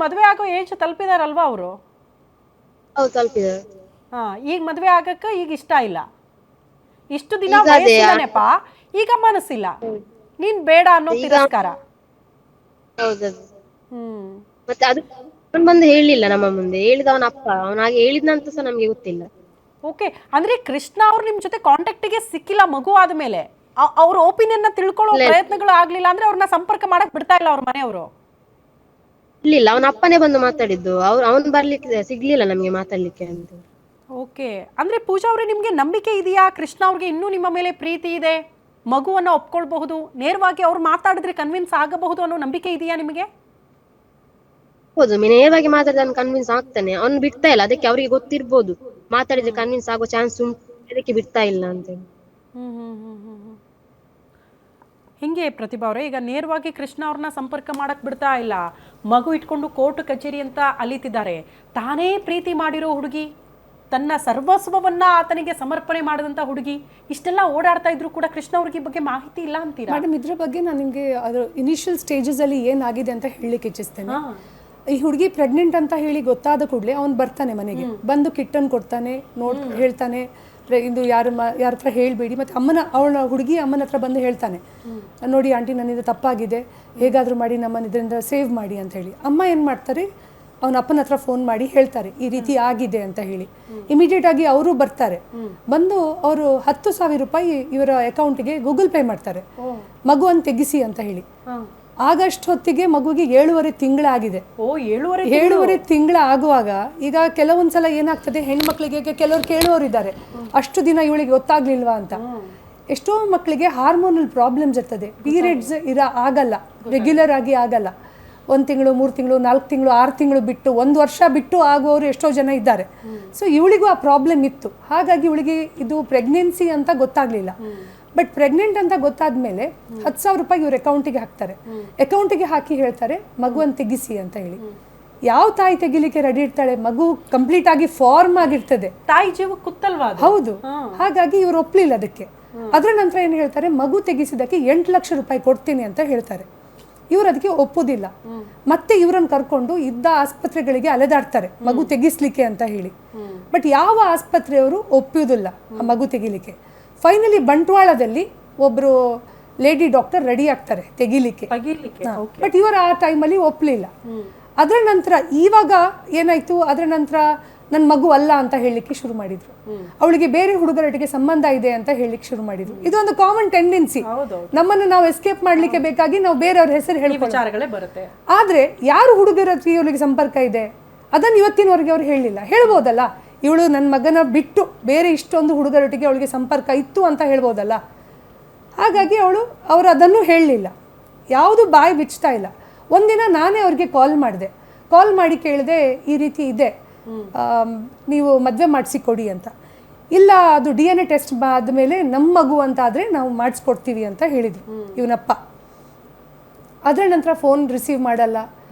ಮದುವೆ ಆಗೋ ಏಜ್ ತಲುಪಿದಾರಲ್ವಾ ಅವರು? ಹೌದು ತಲುಪಿದ್ದಾರೆ. ಈಗ ಮದುವೆ ಆಗಕ್ಕೆ ಈಗ ಇಷ್ಟ ಇಲ್ಲ, ಇಷ್ಟು ದಿನ ವಯಸ್ಸಿಲ್ಲನೆಪ್ಪ, ಈಗ ಮನಸ್ಸಿಲ್ಲ, ನೀನ್ ಬೇಡ ಅನ್ನೋ ತಿರಸ್ಕಾರ. ಹೌದದು. ಹ್ಮ್ ಮತ್ತೆ ಅದು ಅವನು ಬಂದು ಹೇಳಿಲ್ಲ ನಮ್ಮ ಮುಂದೆ, ಹೇಳಿದ ಅವನ ಅಪ್ಪ, ಅವನಾಗೆ ಹೇಳಿದ್ನಂತ ಸಹ ನಮ್ಗೆ ಗೊತ್ತಿಲ್ಲ. ಓಕೆ, ಅಂದ್ರೆ ಕೃಷ್ಣ ಅವ್ರು ನಿಮ್ ಜೊತೆ ಕಾಂಟ್ಯಾಕ್ಟಿಗೆ ಸಿಕ್ಕಿಲ್ಲ ಮಗು ಆದ್ಮೇಲೆ? ಅವ್ರ ಒಪಿನಿಯನ್ ತಿಳ್ಕೊಳ್ಳೋ ಪ್ರಯತ್ನಗಳು ಆಗ್ಲಿಲ್ಲ ಅಂದ್ರೆ ಅವ್ರನ್ನ ಸಂಪರ್ಕ ಮಾಡಕ್ ಬಿಡ್ತಾ ಇಲ್ಲ ಅವ್ರ ಮನೆಯವರು? ಇಲ್ಲ, ಅವನ ಅಪ್ಪನೇ ಬಂದು ಮಾತಾಡಿದ್ದು, ಅವನು ಬರ್ಲಿಕ್ಕೆ ಸಿಗ್ಲಿಲ್ಲ ನಮ್ಗೆ ಮಾತಾಡ್ಲಿಕ್ಕೆ ಅಂತ. ಓಕೆ, ಅಂದ್ರೆ ಪೂಜಾ ಅವ್ರೆ, ನಿಮ್ಗೆ ನಂಬಿಕೆ ಇದೆಯಾ ಕೃಷ್ಣ ಅವ್ರಿಗೆ ಇನ್ನೂ ನಿಮ್ಮ ಮೇಲೆ ಪ್ರೀತಿ ಇದೆ, ಮಗುವನ್ನ ಒಪ್ಕೊಳ್ಬಹುದು, ನೇರವಾಗಿ ಅವ್ರು ಮಾತಾಡಿದ್ರೆ ಕನ್ವಿನ್ಸ್ ಆಗಬಹುದು ಅನ್ನೋ ನಂಬಿಕೆ ಇದೆಯಾ ನಿಮಗೆ? ಹೌದು, ನೇರವಾಗಿ ಮಾತಾಡಿದ ಕನ್ವಿನ್ಸ್ ಆಗ್ತಾನೆ, ಅವ್ನು ಬಿಡ್ತಾ ಇಲ್ಲ. ಅದಕ್ಕೆ ಅವ್ರಿಗೆ ಗೊತ್ತಿರ್ಬೋದು ಮಾತಾಡಿದ್ರೆ ಕನ್ವಿನ್ಸ್ ಆಗೋ ಚಾನ್ಸ್ ಉಂಟು, ಅದಕ್ಕೆ ಬಿಡ್ತಾ ಇಲ್ಲ ಅಂತ. ಹಿಂಗೆ ಪ್ರತಿಭಾ ಅವರೇ, ಈಗ ನೇರವಾಗಿ ಕೃಷ್ಣ ಅವ್ರನ್ನ ಸಂಪರ್ಕ ಮಾಡಕ್ ಬಿಡ್ತಾ ಇಲ್ಲ, ಮಗು ಇಟ್ಕೊಂಡು ಕೋರ್ಟ್ ಕಚೇರಿ ಅಂತ ಅಲಿತಿದ್ದಾರೆ. ತಾನೇ ಪ್ರೀತಿ ಮಾಡಿರೋ ಹುಡುಗಿ, ತನ್ನ ಸರ್ವಸ್ವವನ್ನ ಆತನಿಗೆ ಸಮರ್ಪಣೆ ಮಾಡಿದಂತ ಹುಡುಗಿ, ಇಷ್ಟೆಲ್ಲ ಓಡಾಡ್ತಾ ಇದ್ರು ಕೂಡ ಕೃಷ್ಣ ಅವ್ರಿಗೆ ಬಗ್ಗೆ ಮಾಹಿತಿ ಇಲ್ಲ ಅಂತೀರಾ? ಮೇಡಮ್, ಇದ್ರ ಬಗ್ಗೆ ನಾನು ನಿಮಗೆ ಅದು ಇನಿಷಿಯಲ್ ಸ್ಟೇಜಸ್ ಅಲ್ಲಿ ಏನಾಗಿದೆ ಅಂತ ಹೇಳಲಿಕ್ಕೆ ಇಚ್ಛಿಸ್ತೇನೆ. ಈ ಹುಡುಗಿ ಪ್ರೆಗ್ನೆಂಟ್ ಅಂತ ಹೇಳಿ ಗೊತ್ತಾದ ಕೂಡಲೇ ಅವ್ನು ಬರ್ತಾನೆ ಮನೆಗೆ, ಬಂದು ಕಿಟ್ಟನ್ನು ಕೊಡ್ತಾನೆ, ಹೇಳ್ತಾನೆ ಇದು ಯಾರ ಹತ್ರ ಹೇಳಬೇಡಿ. ಮತ್ತು ಅವಳ ಹುಡುಗಿ ಅಮ್ಮನ ಹತ್ರ ಬಂದು ಹೇಳ್ತಾನೆ, ನೋಡಿ ಆಂಟಿ, ನನ್ನಿಂದ ತಪ್ಪಾಗಿದೆ, ಹೇಗಾದರೂ ಮಾಡಿ ನಮ್ಮನ್ನು ಇದರಿಂದ ಸೇವ್ ಮಾಡಿ ಅಂತ ಹೇಳಿ. ಅಮ್ಮ ಏನು ಮಾಡ್ತಾರೆ, ಅವನ ಅಪ್ಪನ ಹತ್ರ ಫೋನ್ ಮಾಡಿ ಹೇಳ್ತಾರೆ ಈ ರೀತಿ ಆಗಿದೆ ಅಂತ ಹೇಳಿ. ಇಮಿಡಿಯೇಟ್ ಆಗಿ ಅವರು ಬರ್ತಾರೆ, ಬಂದು ಅವರು 10,000 ರೂಪಾಯಿ ಇವರ ಅಕೌಂಟಿಗೆ ಗೂಗಲ್ ಪೇ ಮಾಡ್ತಾರೆ, ಮಗುವನ್ನು ತೆಗಿಸಿ ಅಂತ ಹೇಳಿ. ಆಗಸ್ಟ್ ಹೊತ್ತಿಗೆ ಮಗುವಿಗೆ 7.5 ತಿಂಗಳಾಗಿದೆ. 7.5 ತಿಂಗಳ ಆಗುವಾಗ ಈಗ ಕೆಲವೊಂದ್ಸಲ ಏನಾಗ್ತದೆ, ಹೆಣ್ಮಕ್ಳಿಗೆ ಕೆಲವರು ಕೇಳುವವರಿದ್ದಾರೆ, ಅಷ್ಟು ದಿನ ಇವಳಿಗೆ ಗೊತ್ತಾಗ್ಲಿಲ್ವಾ ಅಂತ. ಎಷ್ಟೋ ಮಕ್ಕಳಿಗೆ ಹಾರ್ಮೋನಲ್ ಪ್ರಾಬ್ಲಮ್ಸ್ ಇರ್ತದೆ, ಪೀರಿಯಡ್ಸ್ ಆಗಲ್ಲ, ರೆಗ್ಯುಲರ್ ಆಗಿ ಆಗಲ್ಲ. 1 ತಿಂಗಳು, 3 ತಿಂಗಳು, 4 ತಿಂಗಳು, 6 ತಿಂಗಳು ಬಿಟ್ಟು, 1 ವರ್ಷ ಬಿಟ್ಟು ಆಗುವವರು ಎಷ್ಟೋ ಜನ ಇದ್ದಾರೆ. ಸೊ ಇವಳಿಗೂ ಆ ಪ್ರಾಬ್ಲಮ್ ಇತ್ತು, ಹಾಗಾಗಿ ಇವಳಿಗೆ ಇದು ಪ್ರೆಗ್ನೆನ್ಸಿ ಅಂತ ಗೊತ್ತಾಗ್ಲಿಲ್ಲ. ಬಟ್ ಪ್ರೆಗ್ನೆಂಟ್ ಅಂತ ಗೊತ್ತಾದ್ಮೇಲೆ 10,000 ರೂಪಾಯಿ ಇವ್ರ ಅಕೌಂಟಿಗೆ ಹಾಕ್ತಾರೆ. ಅಕೌಂಟಿಗೆ ಹಾಕಿ ಹೇಳ್ತಾರೆ ಮಗುವನ್ನು ತೆಗಿಸಿ ಅಂತ ಹೇಳಿ. ಯಾವ ತಾಯಿ ತೆಗಿಲಿಕ್ಕೆ ರೆಡಿ ಇರ್ತಾಳೆ? ಮಗು ಕಂಪ್ಲೀಟ್ ಆಗಿ ಫಾರ್ಮ್ ಆಗಿರ್ತದೆ, ತಾಯಿ ಜೀವ ಕುತ್ತಲ್ವಾ? ಹೌದು. ಹಾಗಾಗಿ ಇವ್ರು ಒಪ್ಲಿಲ್ಲ ಅದಕ್ಕೆ. ಅದರ ನಂತರ ಏನು ಹೇಳ್ತಾರೆ, ಮಗು ತೆಗಿಸಿದಕ್ಕೆ 8 ಲಕ್ಷ ರೂಪಾಯಿ ಕೊಡ್ತೀನಿ ಅಂತ ಹೇಳ್ತಾರೆ. ಇವ್ರು ಅದಕ್ಕೆ ಒಪ್ಪೋದಿಲ್ಲ. ಮತ್ತೆ ಇವ್ರನ್ನ ಕರ್ಕೊಂಡು ಇದ್ದ ಆಸ್ಪತ್ರೆಗಳಿಗೆ ಅಲೆದಾಡ್ತಾರೆ ಮಗು ತೆಗಿಸ್ಲಿಕ್ಕೆ ಅಂತ ಹೇಳಿ. ಬಟ್ ಯಾವ ಆಸ್ಪತ್ರೆಯವರು ಒಪ್ಪುವುದಿಲ್ಲ ಆ ಮಗು ತೆಗಿಲಿಕ್ಕೆ. ಫೈನಲಿ ಬಂಟ್ವಾಳದಲ್ಲಿ ಒಬ್ರು ಲೇಡಿ ಡಾಕ್ಟರ್ ರೆಡಿ ಆಗ್ತಾರೆ ತೆಗಿಲಿಕ್ಕೆ. ಬಟ್ ಇವರು ಆ ಟೈಮಲ್ಲಿ ಒಪ್ಪಲಿಲ್ಲ. ಅದರ ನಂತರ ಇವಾಗ ಏನಾಯ್ತು, ಅದರ ನಂತರ ನನ್ನ ಮಗು ಅಲ್ಲ ಅಂತ ಹೇಳಲಿಕ್ಕೆ ಶುರು ಮಾಡಿದ್ರು. ಅವಳಿಗೆ ಬೇರೆ ಹುಡುಗರೊಟ್ಟಿಗೆ ಸಂಬಂಧ ಇದೆ ಅಂತ ಹೇಳಲಿಕ್ಕೆ ಶುರು ಮಾಡಿದ್ರು. ಇದೊಂದು ಕಾಮನ್ ಟೆಂಡೆನ್ಸಿ. ನಮ್ಮನ್ನು ನಾವು ಎಸ್ಕೇಪ್ ಮಾಡ್ಲಿಕ್ಕೆ ಬೇಕಾಗಿ ನಾವು ಬೇರೆಯವ್ರ ಹೆಸರು ಬರುತ್ತೆ. ಆದ್ರೆ ಯಾರು ಹುಡುಗರ ಹತ್ರ ಇವಳಿಗೆ ಸಂಪರ್ಕ ಇದೆ ಅದನ್ನು ಇವತ್ತಿನವರೆಗೆ ಅವ್ರು ಹೇಳಿಲ್ಲ. ಹೇಳ್ಬೋದಲ್ಲ, ಇವಳು ನನ್ನ ಮಗನ ಬಿಟ್ಟು ಬೇರೆ ಇಷ್ಟೊಂದು ಹುಡುಗರೊಟ್ಟಿಗೆ ಅವಳಿಗೆ ಸಂಪರ್ಕ ಇತ್ತು ಅಂತ ಹೇಳ್ಬೋದಲ್ಲ. ಹಾಗಾಗಿ ಅವರು ಅದನ್ನು ಹೇಳಲಿಲ್ಲ, ಯಾವುದು ಬಾಯಿ ಬಿಚ್ತಾ ಇಲ್ಲ. ಒಂದಿನ ನಾನೇ ಅವ್ರಿಗೆ ಕಾಲ್ ಮಾಡಿ ಕೇಳಿದೆ, ಈ ರೀತಿ ಇದೆ, ನೀವು ಮದುವೆ ಮಾಡಿಸಿಕೊಡಿ ಅಂತ. ಇಲ್ಲ, ಅದು DNA ಟೆಸ್ಟ್ ಆದಮೇಲೆ ನಮ್ಮ ಮಗು ಅಂತ ಆದರೆ ನಾವು ಮಾಡಿಸ್ಕೊಡ್ತೀವಿ ಅಂತ ಹೇಳಿದರು ಇವನಪ್ಪ. ಅದರ ನಂತರ ಫೋನ್ ರಿಸೀವ್ ಮಾಡಲ್ಲ,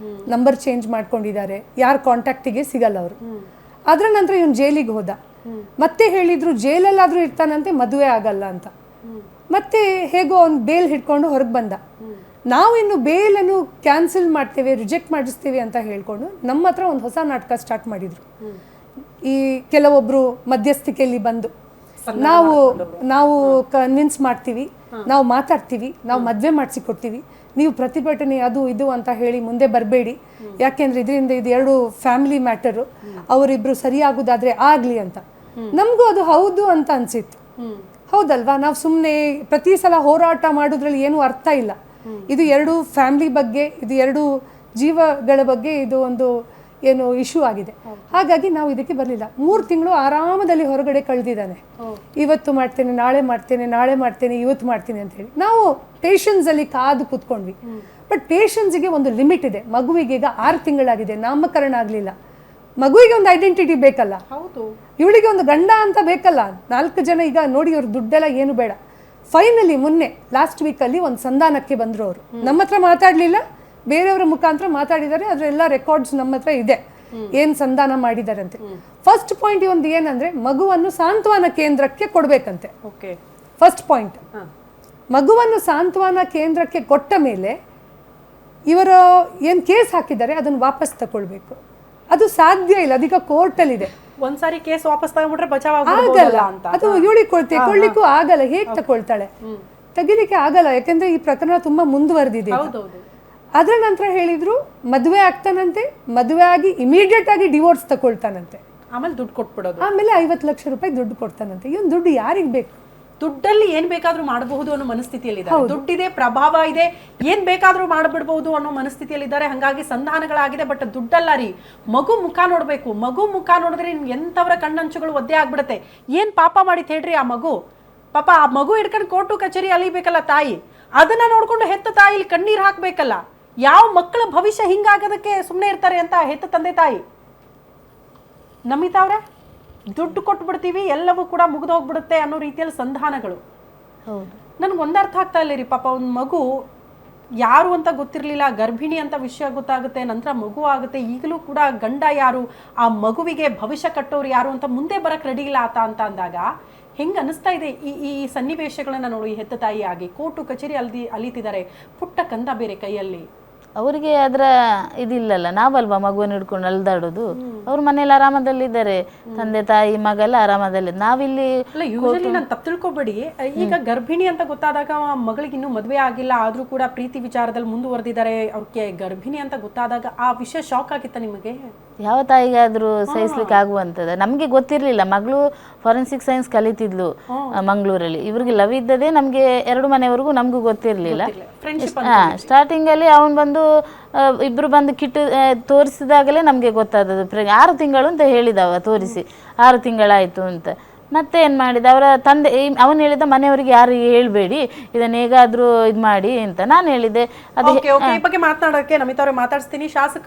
ನಂಬರ್ ಚೇಂಜ್ ಮಾಡ್ಕೊಂಡಿದ್ದಾರೆ, ಯಾರ ಕಾಂಟ್ಯಾಕ್ಟಿಗೆ ಸಿಗಲ್ಲ ಅವರು. ಅದರ ನಂತರ ಇವನು ಜೈಲಿಗೆ ಹೋದ. ಮತ್ತೆ ಹೇಳಿದ್ರು ಜೈಲಲ್ಲಾದರೂ ಇರ್ತಾನಂತೆ, ಮದುವೆ ಆಗಲ್ಲ ಅಂತ. ಮತ್ತೆ ಹೇಗೋ ಅವ್ನು ಬೇಲ್ ಹಿಡ್ಕೊಂಡು ಹೊರಗೆ ಬಂದ. ನಾವು ಇನ್ನು ಬೇಲನ್ನು ಕ್ಯಾನ್ಸಲ್ ಮಾಡ್ತೇವೆ, ರಿಜೆಕ್ಟ್ ಮಾಡಿಸ್ತೀವಿ ಅಂತ ಹೇಳ್ಕೊಂಡು ನಮ್ಮ ಹತ್ರ ಒಂದು ಹೊಸ ನಾಟಕ ಸ್ಟಾರ್ಟ್ ಮಾಡಿದ್ರು. ಈ ಕೆಲವೊಬ್ರು ಮಧ್ಯಸ್ಥಿಕೆಯಲ್ಲಿ ಬಂದು ನಾವು ಕನ್ವಿನ್ಸ್ ಮಾಡ್ತೀವಿ, ನಾವು ಮಾತಾಡ್ತೀವಿ, ನಾವು ಮದುವೆ ಮಾಡಿಸಿಕೊಡ್ತೀವಿ, ನೀವು ಪ್ರತಿಭಟನೆ ಅದು ಇದು ಅಂತ ಹೇಳಿ ಮುಂದೆ ಬರಬೇಡಿ, ಯಾಕೆಂದ್ರೆ ಇದರಿಂದ ಇದು 2 ಫ್ಯಾಮಿಲಿ ಮ್ಯಾಟರು, ಅವರಿಬ್ರು ಸರಿಯಾಗೋದಾದ್ರೆ ಆಗ್ಲಿ ಅಂತ. ನಮಗೂ ಅದು ಹೌದು ಅಂತ ಅನ್ಸಿತ್ತು. ಹೌದಲ್ವಾ? ನಾವು ಸುಮ್ಮನೆ ಪ್ರತಿ ಸಲ ಹೋರಾಟ ಮಾಡೋದ್ರಲ್ಲಿ ಏನೂ ಅರ್ಥ ಇಲ್ಲ. ಇದು 2 ಫ್ಯಾಮಿಲಿ ಬಗ್ಗೆ, ಇದು 2 ಜೀವಗಳ ಬಗ್ಗೆ ಇದು ಒಂದು ಏನು ಇಶ್ಯೂ ಆಗಿದೆ. ಹಾಗಾಗಿ ನಾವು ಇದಕ್ಕೆ ಬರಲಿಲ್ಲ. 3 ತಿಂಗಳು ಆರಾಮದಲ್ಲಿ ಹೊರಗಡೆ ಕಳೆದಿದ್ದಾನೆ. ಇವತ್ತು ಮಾಡ್ತೇನೆ, ನಾಳೆ ಮಾಡ್ತೇನೆ, ಇವತ್ತು ಮಾಡ್ತೀನಿ ಅಂತ ಹೇಳಿ ನಾವು ಪೇಷನ್ಸ್ ಅಲ್ಲಿ ಕಾದು ಕೂತ್ಕೊಂಡ್ವಿ. ಬಟ್ ಪೇಷನ್ಸ್ಗೆ ಒಂದು ಲಿಮಿಟ್ ಇದೆ. ಮಗುವಿಗೆ ಈಗ 6 ತಿಂಗಳಾಗಿದೆ, ನಾಮಕರಣ ಆಗಲಿಲ್ಲ. ಮಗುವಿಗೆ ಒಂದು ಐಡೆಂಟಿಟಿ ಬೇಕಲ್ಲ, ಇವಳಿಗೆ ಒಂದು ಗಂಡ ಅಂತ ಬೇಕಲ್ಲ. 4 ಜನ ಈಗ ನೋಡಿ, ಅವ್ರ ದುಡ್ಡೆಲ್ಲ ಏನು ಬೇಡ. ಫೈನಲಿ ಮೊನ್ನೆ ಲಾಸ್ಟ್ ವೀಕಲ್ಲಿ ಒಂದು ಸಂಧಾನಕ್ಕೆ ಬಂದರು. ಅವರು ನಮ್ಮ ಹತ್ರ ಮಾತಾಡಲಿಲ್ಲ, ಬೇರೆಯವರ ಮುಖಾಂತರ ಮಾತಾಡಿದ್ದಾರೆ. ಅದರೆಲ್ಲ ರೆಕಾರ್ಡ್ಸ್ ನಮ್ಮ ಹತ್ರ ಇದೆ, ಏನು ಸಂಧಾನ ಮಾಡಿದ್ದಾರೆ ಅಂತೆ. ಫಸ್ಟ್ ಪಾಯಿಂಟ್ ಒಂದು ಏನಂದ್ರೆ, ಮಗುವನ್ನು ಸಾಂತ್ವನ ಕೇಂದ್ರಕ್ಕೆ ಕೊಡಬೇಕಂತೆ. ಫಸ್ಟ್ ಪಾಯಿಂಟ್, ಮಗುವನ್ನು ಸಾಂತ್ವನ ಕೇಂದ್ರಕ್ಕೆ ಕೊಟ್ಟ ಮೇಲೆ ಇವರ ಏನು ಕೇಸ್ ಹಾಕಿದ್ದಾರೆ ಅದನ್ನು ವಾಪಸ್ ತಗೊಳ್ಬೇಕು. ಅದು ಸಾಧ್ಯ ಇಲ್ಲ, ಅದೀಗ ಕೋರ್ಟಲ್ಲಿದೆ. ಒಂದ್ಸಾರಿ ಕೇಸ್ ವಾಪಸ್ ತಗೊಂಡ್ಬಿಟ್ರೆ ಬಚಾವ್ ಆಗಲ್ಲ, ಅದು ಇವಳಿಗೆ ತಗೊಳ್ಳಿಕ್ಕೂ ಆಗಲ್ಲ. ಹೇಗೆ ತಗೊಳ್ತಾಳೆ? ತೆಗಿಲಿಕ್ಕೆ ಆಗಲ್ಲ, ಯಾಕಂದ್ರೆ ಈ ಪ್ರಕರಣ ತುಂಬಾ ಮುಂದುವರೆದಿದೆ. ಅದರ ನಂತರ ಹೇಳಿದ್ರು ಮದುವೆ ಆಗ್ತಾನಂತೆ, ಮದುವೆ ಆಗಿ ಇಮಿಡಿಯೇಟ್ ಆಗಿ ಡಿವೋರ್ಸ್ ತಗೊಳ್ತಾನಂತೆ, ಆಮೇಲೆ ದುಡ್ಡು ಕೊಟ್ಬಿಡೋದು, ಆಮೇಲೆ 50 ಲಕ್ಷ ರೂಪಾಯಿ ದುಡ್ಡು ಕೊಡ್ತಾನಂತೆ. ಇವನ್ ದುಡ್ಡು ಯಾರಿಗ್ ಬೇಕು? ದುಡ್ಡಲ್ಲಿ ಏನ್ ಬೇಕಾದ್ರೂ ಮಾಡಬಹುದು ಅನ್ನೋ ಮನಸ್ಥಿತಿಯಲ್ಲಿದ್ದಾರೆ. ದುಡ್ಡಿದೆ, ಪ್ರಭಾವ ಇದೆ, ಏನ್ ಬೇಕಾದ್ರೂ ಮಾಡ್ಬಿಡ್ಬಹುದು ಅನ್ನೋ ಮನಸ್ಥಿತಿಯಲ್ಲಿದ್ದಾರೆ. ಹಂಗಾಗಿ ಸಂಧಾನಗಳಾಗಿದೆ. ಬಟ್ ದುಡ್ಡಲ್ಲ ರೀ, ಮಗು ಮುಖ ನೋಡ್ಬೇಕು. ಮಗು ಮುಖ ನೋಡಿದ್ರೆ ಎಂತವರ ಕಣ್ಣಂಚುಗಳು ಒದ್ದೆ ಆಗ್ಬಿಡುತ್ತೆ. ಏನ್ ಪಾಪ ಮಾಡಿತ್ ಹೇಳ್ರಿ ಆ ಮಗು? ಪಾಪ ಆ ಮಗು ಹಿಡ್ಕೊಂಡು ಕೋರ್ಟು ಕಚೇರಿ ಅಲಿಬೇಕಲ್ಲ ತಾಯಿ. ಅದನ್ನ ನೋಡ್ಕೊಂಡು ಹೆತ್ತ ತಾಯಿ ಕಣ್ಣೀರ್ ಹಾಕ್ಬೇಕಲ್ಲ. ಯಾವ ಮಕ್ಕಳ ಭವಿಷ್ಯ ಹಿಂಗಾಗೋದಕ್ಕೆ ಸುಮ್ಮನೆ ಇರ್ತಾರೆ ಅಂತ ಹೆತ್ತ ತಂದೆ ತಾಯಿ. ನಮಿತಾ ಅವ್ರೆ, ದುಡ್ಡು ಕೊಟ್ಬಿಡ್ತೀವಿ ಎಲ್ಲವೂ ಕೂಡ ಮುಗಿದು ಹೋಗ್ಬಿಡುತ್ತೆ ಅನ್ನೋ ರೀತಿಯಲ್ಲಿ ಸಂಧಾನಗಳು. ನನ್ಗೆ ಒಂದರ್ಥ ಆಗ್ತಾ ಇಲ್ಲ ರೀ. ಪಾಪ ಒಂದು ಮಗು ಯಾರು ಅಂತ ಗೊತ್ತಿರಲಿಲ್ಲ, ಗರ್ಭಿಣಿ ಅಂತ ವಿಷಯ ಗೊತ್ತಾಗುತ್ತೆ, ನಂತರ ಮಗು ಆಗುತ್ತೆ. ಈಗಲೂ ಕೂಡ ಗಂಡ ಯಾರು, ಆ ಮಗುವಿಗೆ ಭವಿಷ್ಯ ಕಟ್ಟೋರು ಯಾರು ಅಂತ ಮುಂದೆ ಬರಕ್ಕೆ ರೆಡಿ ಇಲ್ಲ ಆತ ಅಂತ ಅಂದಾಗ ಹೆಂಗೆ ಅನಿಸ್ತಾ ಇದೆ ಈ ಸನ್ನಿವೇಶಗಳನ್ನ ನೋಡಿ. ಹೆತ್ತ ತಾಯಿ ಆಗಿ ಕೋರ್ಟು ಕಚೇರಿ ಅಲಿತಿದ್ದಾರೆ, ಪುಟ್ಟ ಕಂದ ಬೇರೆ ಕೈಯಲ್ಲಿ. ಅವರಿಗೆ ಅದರ ಇದಿಲ್ಲಲ್ಲ, ನಾವಲ್ವಾ ಮಗುವನ್ನು ಹಿಡ್ಕೊಂಡು ಅಲ್ದಾಡೋದು. ಅವ್ರ ಮನೇಲಿ ಆರಾಮದಲ್ಲಿದ್ದಾರೆ, ತಂದೆ ತಾಯಿ ಮಗೆಲ್ಲ ಆರಾಮದಲ್ಲಿ. ನಾವಿಲ್ಲಿ ಯೂಶಲಿ ನಾನು ತಪ್ಪು ತಿಳ್ಕೊಬೇಡಿ, ಈಗ ಗರ್ಭಿಣಿ ಅಂತ ಗೊತ್ತಾದಾಗ ಮಗಳಿಗೆ ಇನ್ನೂ ಮದುವೆ ಆಗಿಲ್ಲ, ಆದ್ರೂ ಕೂಡ ಪ್ರೀತಿ ವಿಚಾರದಲ್ಲಿ ಮುಂದುವರೆದಿದ್ದಾರೆ. ಅವ್ರಿಗೆ ಗರ್ಭಿಣಿ ಅಂತ ಗೊತ್ತಾದಾಗ ಆ ವಿಷಯ ಶಾಕ್ ಆಗಿತ್ತ ನಿಮಗೆ? ಯಾವ ತಾಯಿಗಾದ್ರೂ ಸಹಿಸ್ಲಿಕ್ಕೆ ಆಗುವಂಥದ್ದು. ನಮಗೆ ಗೊತ್ತಿರಲಿಲ್ಲ. ಮಗಳು ಫಾರೆನ್ಸಿಕ್ ಸೈನ್ಸ್ ಕಲಿತಿದ್ಲು ಮಂಗಳೂರಲ್ಲಿ. ಇವ್ರಿಗೆ ಲವ್ ಇದ್ದದೇ ನಮಗೆ 2 ಮನೆವರೆಗೂ ನಮಗೂ ಗೊತ್ತಿರಲಿಲ್ಲ. ಸ್ಟಾರ್ಟಿಂಗಲ್ಲಿ ಅವನು ಬಂದು ಇಬ್ರು ಬಂದು ಕಿಟ್ ತೋರಿಸಿದಾಗಲೇ ನಮಗೆ ಗೊತ್ತಾದದ್ದು 6 ತಿಂಗಳು ಅಂತ ಹೇಳಿದವ, ತೋರಿಸಿ 6 ತಿಂಗಳಾಯಿತು ಅಂತ. ಮತ್ತೆ ಏನು ಮಾಡಿದ, ಅವರ ತಂದೆ ಅವನು ಹೇಳಿದ ಮನೆಯವರಿಗೆ ಯಾರು ಹೇಳ್ಬೇಡಿ, ಇದನ್ನ ಹೇಗಾದ್ರೂ ಇದು ಮಾಡಿ ಅಂತ. ನಾನು ಹೇಳಿದೆ ಅದೇ ಬಗ್ಗೆ ಮಾತನಾಡೋಕ್ಕೆ ನಮಿತಾ ಅವ್ರೆ ಮಾತಾಡಿಸ್ತೀನಿ. ಶಾಸಕ